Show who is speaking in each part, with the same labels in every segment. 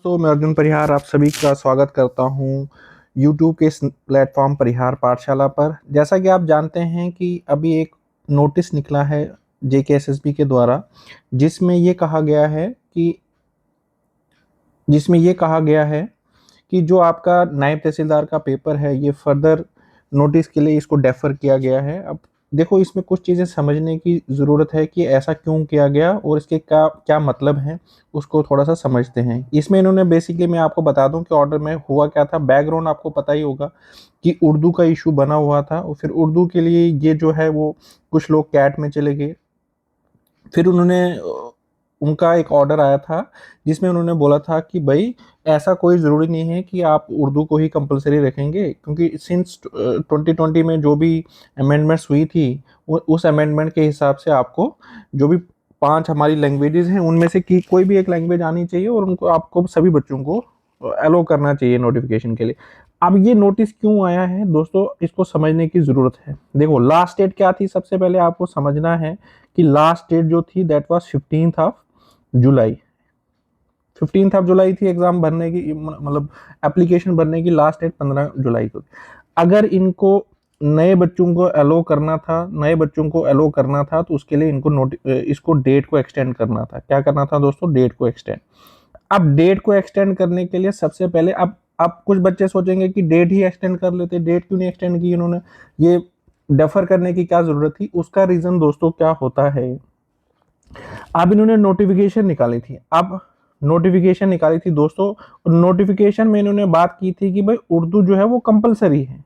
Speaker 1: तो मैं अर्जुन परिहार आप सभी का स्वागत करता हूँ यूट्यूब के इस प्लेटफॉर्म परिहार पाठशाला पर। जैसा कि आप जानते हैं कि अभी एक नोटिस निकला है जेकेएसएसबी के द्वारा, जिसमें ये कहा गया है कि जिसमें ये कहा गया है कि जो आपका नायब तहसीलदार का पेपर है, ये फर्दर नोटिस के लिए इसको डेफर किया गया है। अब देखो, इसमें कुछ चीज़ें समझने की ज़रूरत है कि ऐसा क्यों किया गया और इसके क्या क्या मतलब हैं, उसको थोड़ा-सा समझते हैं। इसमें इन्होंने बेसिकली, मैं आपको बता दूँ कि ऑर्डर में हुआ क्या था, बैकग्राउंड आपको पता ही होगा कि उर्दू का इश्यू बना हुआ था और फिर उर्दू के लिए ये जो है वो कुछ लोग कैट में चले गए। फिर उनका एक ऑर्डर आया था जिसमें उन्होंने बोला था कि भाई, ऐसा कोई ज़रूरी नहीं है कि आप उर्दू को ही कंपलसरी रखेंगे, क्योंकि सिंस 2020 में जो भी अमेंडमेंट्स हुई थी, उस अमेंडमेंट के हिसाब से आपको जो भी 5 हमारी लैंग्वेजेस हैं उनमें से की कोई भी एक लैंग्वेज आनी चाहिए और उनको आपको सभी बच्चों को अलो करना चाहिए नोटिफिकेशन के लिए। अब ये नोटिस क्यों आया है दोस्तों, इसको समझने की ज़रूरत है। देखो, लास्ट डेट क्या थी, सबसे पहले आपको समझना है कि लास्ट डेट जो थी that was 15th of July. 15th of July थी एग्जाम भरने की, मतलब एप्लीकेशन भरने की लास्ट डेट 15 जुलाई को। अगर इनको नए बच्चों को अलो करना था तो उसके लिए इनको इसको डेट को एक्सटेंड करना था। क्या करना था दोस्तों? डेट को एक्सटेंड। अब डेट को एक्सटेंड करने के लिए सबसे पहले, अब कुछ बच्चे सोचेंगे कि डेट ही एक्सटेंड कर लेते, डेट क्यों नहीं एक्सटेंड की इन्होंने, ये डेफर करने की क्या जरूरत थी? उसका रीजन दोस्तों क्या होता है, अब इन्होंने नोटिफिकेशन निकाली थी। अब नोटिफिकेशन निकाली थी दोस्तों, नोटिफिकेशन में इन्होंने बात की थी कि भाई उर्दू जो है वो कंपलसरी है।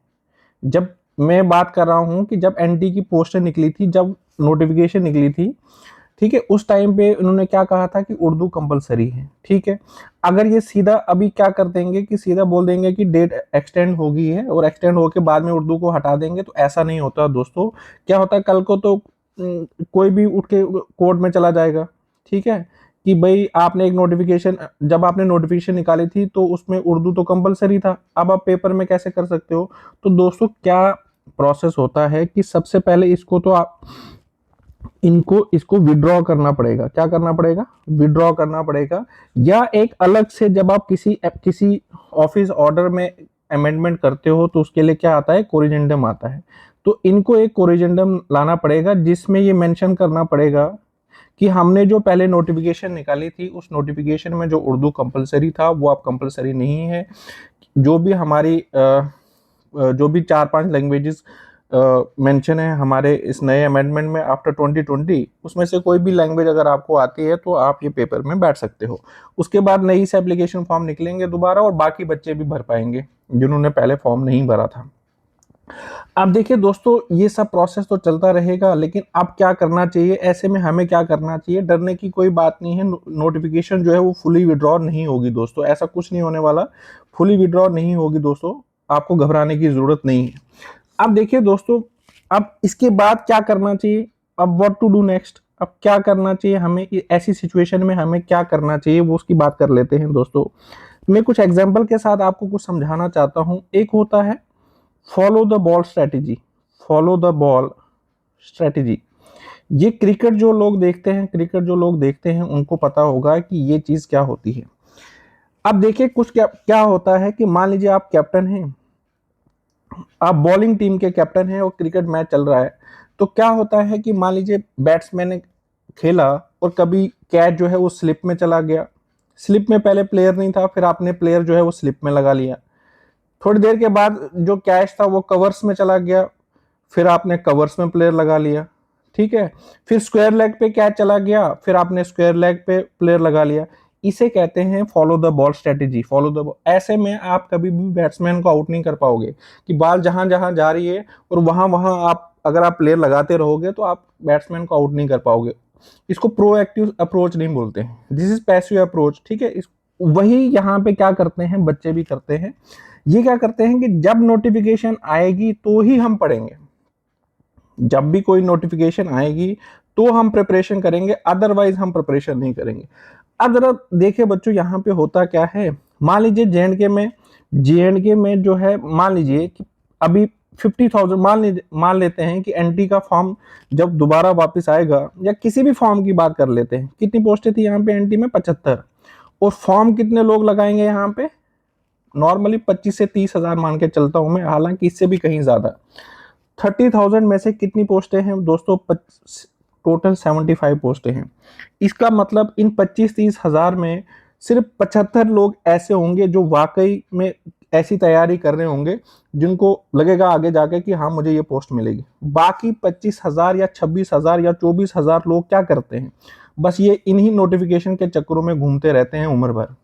Speaker 1: जब मैं बात कर रहा हूं कि जब एनटी की पोस्टर निकली थी, जब नोटिफिकेशन निकली थी, ठीक है, उस टाइम पे उन्होंने क्या कहा था कि उर्दू कंपलसरी है। ठीक है, अगर ये सीधा अभी क्या कर देंगे कि सीधा बोल देंगे कि डेट एक्सटेंड हो गई है और एक्सटेंड होके बाद में उर्दू को हटा देंगे, तो ऐसा नहीं होता दोस्तों। क्या होता है, कल को तो कोई भी उठ के कोर्ट में चला जाएगा, ठीक है, कि भाई आपने एक नोटिफिकेशन, जब आपने नोटिफिकेशन निकाली थी तो उसमें उर्दू तो कंपलसरी था, अब आप पेपर में कैसे कर सकते हो? तो दोस्तों क्या प्रोसेस होता है कि सबसे पहले इसको तो आप इसको विड्रॉ करना पड़ेगा। क्या करना पड़ेगा? विड्रॉ करना पड़ेगा, या एक अलग से जब आप किसी ऑफिस ऑर्डर में अमेंडमेंट करते हो तो उसके लिए क्या आता है? कोरिजेंडम आता है। तो इनको एक कोरिजेंडम लाना पड़ेगा जिसमें ये मेंशन करना पड़ेगा कि हमने जो पहले नोटिफिकेशन निकाली थी उस नोटिफिकेशन में जो उर्दू कंपलसरी था वो अब कंपलसरी नहीं है। जो भी हमारी जो भी 4-5 लैंग्वेजेस मेंशन है हमारे इस नए अमेंडमेंट में आफ्टर 2020, उसमें से कोई भी लैंग्वेज अगर आपको आती है तो आप ये पेपर में बैठ सकते हो। उसके बाद नई से एप्लीकेशन फॉर्म निकलेंगे दोबारा और बाकी बच्चे भी भर पाएंगे जिन्होंने पहले फॉर्म नहीं भरा था। अब देखिए दोस्तों, ये सब प्रोसेस तो चलता रहेगा, लेकिन अब क्या करना चाहिए? ऐसे में हमें क्या करना चाहिए? डरने की कोई बात नहीं है। नोटिफिकेशन जो है वो फुली विड्रॉ नहीं होगी दोस्तों, ऐसा कुछ नहीं होने वाला। फुली विड्रॉ नहीं होगी दोस्तों, आपको घबराने की जरूरत नहीं है। अब देखिए दोस्तों, अब इसके बाद क्या करना चाहिए? अब व्हाट टू डू नेक्स्ट, अब क्या करना चाहिए हमें ऐसी सिचुएशन में, हमें क्या करना चाहिए वो उसकी बात कर लेते हैं दोस्तों। मैं कुछ एग्जांपल के साथ आपको कुछ समझाना चाहता हूं। एक होता है follow the ball strategy. Follow the ball strategy, ये क्रिकेट जो लोग देखते हैं उनको पता होगा कि ये चीज क्या होती है। अब देखिए, कुछ क्या क्या होता है कि मान लीजिए आप कैप्टन हैं, आप बॉलिंग टीम के कैप्टन हैं और क्रिकेट मैच चल रहा है। तो क्या होता है कि मान लीजिए बैट्समैन ने खेला और कभी कैच जो है वो स्लिप में चला गया। स्लिप में पहले प्लेयर नहीं था, फिर आपने प्लेयर जो है वो स्लिप में लगा लिया। थोड़ी देर के बाद जो कैच था वो कवर्स में चला गया, फिर आपने कवर्स में प्लेयर लगा लिया। ठीक है, फिर स्क्वायर लेग पे कैच चला गया, फिर आपने स्क्वायर लेग पे प्लेयर लगा लिया। इसे कहते हैं follow the ball strategy. Follow the ball, ऐसे में आप कभी भी बैट्समैन को आउट नहीं कर पाओगे कि बॉल जहां जहां जा रही है और वहां वहां आप अगर आप प्लेयर लगाते रहोगे तो आप बैट्समैन को आउट नहीं कर पाओगे। इसको प्रोएक्टिव अप्रोच नहीं बोलते हैं, दिस इज पैसिव अप्रोच। ठीक है, वही यहाँ पे क्या करते हैं, बच्चे भी करते हैं। ये क्या करते हैं कि जब नोटिफिकेशन आएगी तो ही हम पढ़ेंगे, जब भी कोई नोटिफिकेशन आएगी तो हम प्रिपरेशन करेंगे, अदरवाइज हम प्रिपरेशन नहीं करेंगे। अगर देखिए बच्चों, यहाँ पे होता क्या है, मान लीजिए जेएंडके में जो है, मान लीजिए कि अभी 50,000, मान लेते हैं कि एनटी का फॉर्म जब दोबारा वापस आएगा, या किसी भी फॉर्म की बात कर लेते हैं, कितनी पोस्टें थी यहाँ पे एनटी में? 75। और फॉर्म कितने लोग लगाएंगे यहाँ पे, नॉर्मली 25 से 30 हजार मान के चलता हूं मैं, हालांकि इससे भी कहीं ज्यादा। 30,000 में से कितनी पोस्टें हैं दोस्तों, टोटल 75 पोस्टें हैं। इसका मतलब इन 25-30 हजार में सिर्फ 75 लोग ऐसे होंगे जो वाकई में ऐसी तैयारी कर रहे होंगे जिनको लगेगा आगे जाके कि हाँ मुझे ये पोस्ट मिलेगी। बाकी 25,000 या 26,000 या 24,000 लोग क्या करते हैं, बस ये इन्हीं नोटिफिकेशन के चक्करों में घूमते रहते हैं उम्र भर।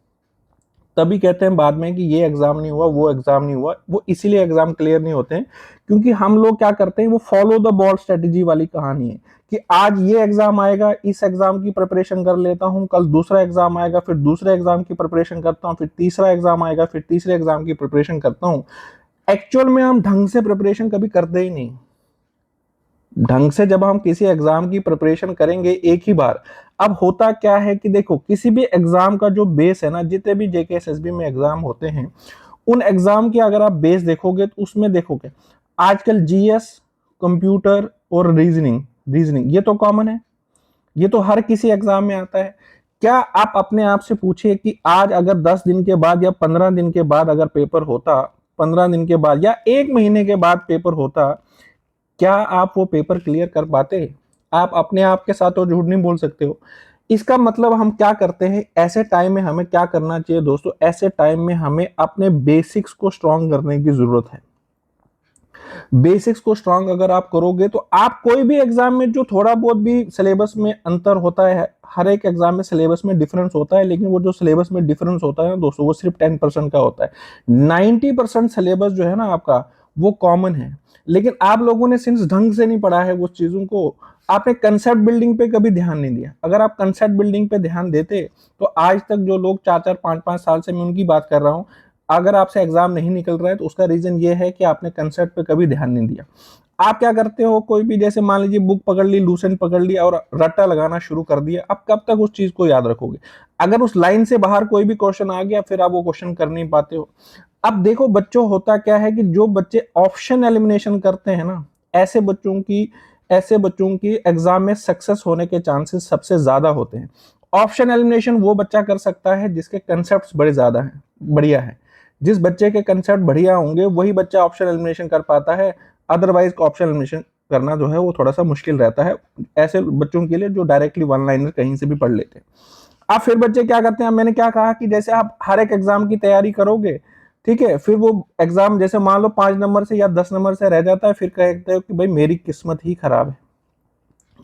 Speaker 1: तभी कहते हैं बाद में कि ये एग्जाम नहीं हुआ, वो एग्जाम नहीं हुआ। वो इसीलिए एग्जाम क्लियर नहीं होते हैं क्योंकि हम लोग क्या करते हैं, वो फॉलो द बॉल स्ट्रेटेजी वाली कहानी है कि आज ये एग्जाम आएगा, इस एग्जाम की प्रिपरेशन कर लेता हूं, कल दूसरा एग्जाम आएगा, फिर दूसरे एग्जाम की प्रिपरेशन करता हूं, फिर तीसरा एग्जाम आएगा, फिर तीसरे एग्जाम की प्रिपरेशन करता हूं। एक्चुअल में हम ढंग से प्रिपरेशन कभी करते ही नहीं। ढंग से जब हम किसी एग्जाम की प्रिपरेशन करेंगे एक ही बार, अब होता क्या है कि देखो किसी भी एग्जाम का जो बेस है ना, जितने भी जेके एसएसबी में एग्जाम होते हैं, उन एग्जाम की अगर आप बेस देखोगे तो उसमें देखोगे आजकल जीएस, कंप्यूटर और रीजनिंग, रीजनिंग ये तो कॉमन है, ये तो हर किसी एग्जाम में आता है। क्या आप अपने आप से पूछिए कि आज अगर 10 दिन के बाद या 15 दिन के बाद अगर पेपर होता, 15 दिन के बाद या 1 महीने के बाद पेपर होता, क्या आप वो पेपर क्लियर कर पाते? आप अपने आप के साथ तो झूठ नहीं बोल सकते हो। इसका मतलब हम क्या करते हैं, ऐसे टाइम में हमें क्या करना चाहिए दोस्तों, ऐसे टाइम में हमें अपने बेसिक्स को स्ट्रांग करने की जरूरत है। बेसिक्स को स्ट्रांग अगर आप करोगे तो आप कोई भी एग्जाम में जो थोड़ा बहुत भी सिलेबस में अंतर होता है, हर एक एग्जाम में सिलेबस में डिफरेंस होता है, लेकिन वो जो सिलेबस में डिफरेंस होता है दोस्तों वो सिर्फ 10% का होता है। 90% सिलेबस जो है ना आपका वो कॉमन है, लेकिन आप लोगों ने सिंस ढंग से नहीं पढ़ा है वो चीजों को, आपने कंसेप्ट बिल्डिंग पे कभी ध्यान नहीं दिया। अगर आप कंसेप्ट बिल्डिंग पे ध्यान देते तो आज तक जो लोग 4-4 5-5 साल से मैं उनकी बात कर रहा हूं, अगर आपसे एग्जाम नहीं निकल रहा है तो उसका रीजन ये है कि आपने कंसेप्ट पे कभी ध्यान नहीं दिया। आप क्या करते हो, कोई भी जैसे मान लीजिए बुक पकड़ ली, लूसेंट पकड़ लिया और रट्टा लगाना शुरू कर दिया, अब कब तक उस चीज को याद रखोगे? अगर उस लाइन से बाहर कोई भी क्वेश्चन आ गया फिर आप वो क्वेश्चन कर नहीं पाते हो। अब देखो बच्चों, होता क्या है कि जो बच्चे ऑप्शन एलिमिनेशन करते हैं ना, ऐसे बच्चों की एग्जाम में सक्सेस होने के चांसेस सबसे ज्यादा होते हैं। ऑप्शन एलिमिनेशन वो बच्चा कर सकता है जिसके कंसेप्ट बड़े ज्यादा हैं, बढ़िया है। जिस बच्चे के कंसेप्ट बढ़िया होंगे वही बच्चा ऑप्शन एलिमिनेशन कर पाता है, अदरवाइज ऑप्शन एलिमिनेशन करना जो है वो थोड़ा सा मुश्किल रहता है ऐसे बच्चों के लिए जो डायरेक्टली वन लाइनर कहीं से भी पढ़ लेते हैं। अब फिर बच्चे क्या करते हैं, मैंने क्या कहा कि जैसे आप हर एक एग्जाम की तैयारी करोगे, ठीक है, फिर वो एग्जाम जैसे मान लो 5 नंबर से या 10 नंबर से रह जाता है, फिर कहते हो कि भाई मेरी किस्मत ही खराब है,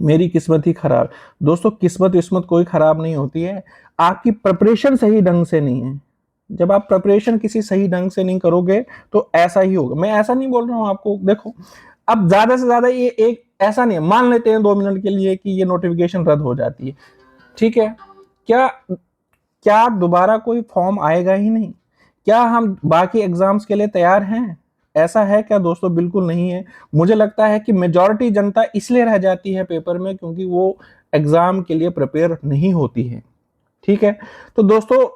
Speaker 1: मेरी किस्मत ही खराब। दोस्तों किस्मत विस्मत कोई खराब नहीं होती है, आपकी प्रिपरेशन सही ढंग से नहीं है। जब आप प्रिपरेशन किसी सही ढंग से नहीं करोगे तो ऐसा ही होगा। मैं ऐसा नहीं बोल रहा हूं आपको, देखो अब ज्यादा से ज्यादा ये एक ऐसा नहीं है, मान लेते हैं 2 मिनट के लिए कि ये नोटिफिकेशन रद्द हो जाती है, ठीक है, क्या क्या दोबारा कोई फॉर्म आएगा ही नहीं? क्या हम बाकी एग्जाम्स के लिए तैयार हैं? ऐसा है क्या दोस्तों? बिल्कुल नहीं है। मुझे लगता है कि मेजॉरिटी जनता इसलिए रह जाती है पेपर में क्योंकि वो एग्जाम के लिए प्रिपेयर नहीं होती है, ठीक है। तो दोस्तों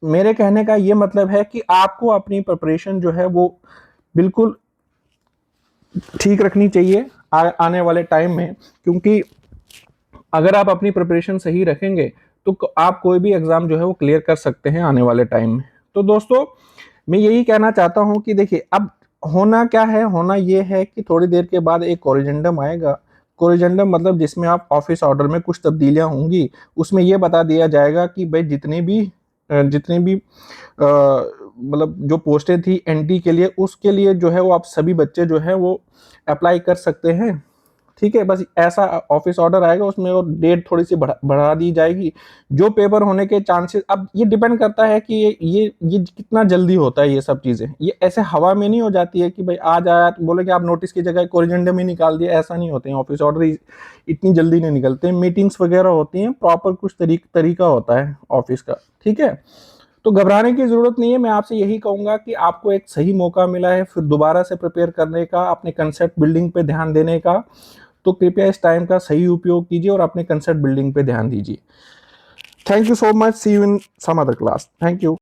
Speaker 1: मेरे कहने का ये मतलब है कि आपको अपनी प्रिपरेशन जो है वो बिल्कुल ठीक रखनी चाहिए आने वाले टाइम में, क्योंकि अगर आप अपनी प्रिपरेशन सही रखेंगे तो आप कोई भी एग्जाम जो है वो क्लियर कर सकते हैं आने वाले टाइम में। तो दोस्तों मैं यही कहना चाहता हूं कि देखिए अब होना क्या है, होना ये है कि थोड़ी देर के बाद एक कोरिजेंडम आएगा। कोरिजेंडम मतलब जिसमें आप ऑफिस ऑर्डर में कुछ तब्दीलियां होंगी, उसमें यह बता दिया जाएगा कि भाई जितने भी मतलब जो पोस्टें थी एनटी के लिए, उसके लिए जो है वो आप सभी बच्चे जो है वो अप्लाई कर सकते हैं, ठीक है। बस ऐसा ऑफिस ऑर्डर आएगा, उसमें और डेट थोड़ी सी बढ़ा दी जाएगी। जो पेपर होने के चांसेस, अब ये डिपेंड करता है कि ये कितना जल्दी होता है। ये सब चीजें ये ऐसे हवा में नहीं हो जाती है कि भाई आज आया तो बोले कि आप नोटिस की जगह कोरिजेंडम ही निकाल दिया, ऐसा नहीं होते हैं। ऑफिस ऑर्डर इतनी जल्दी नहीं निकलते, मीटिंग्स वगैरह होती हैं, प्रॉपर कुछ तरीका होता है ऑफिस का, ठीक है। तो घबराने की जरूरत नहीं है। मैं आपसे यही कहूंगा कि आपको एक सही मौका मिला है फिर दोबारा से प्रिपेयर करने का, अपने कंसेप्ट बिल्डिंग पे ध्यान देने का। तो कृपया इस टाइम का सही उपयोग कीजिए और अपने कंसेप्ट बिल्डिंग पे ध्यान दीजिए। Thank you so much, see you in some other class. Thank you.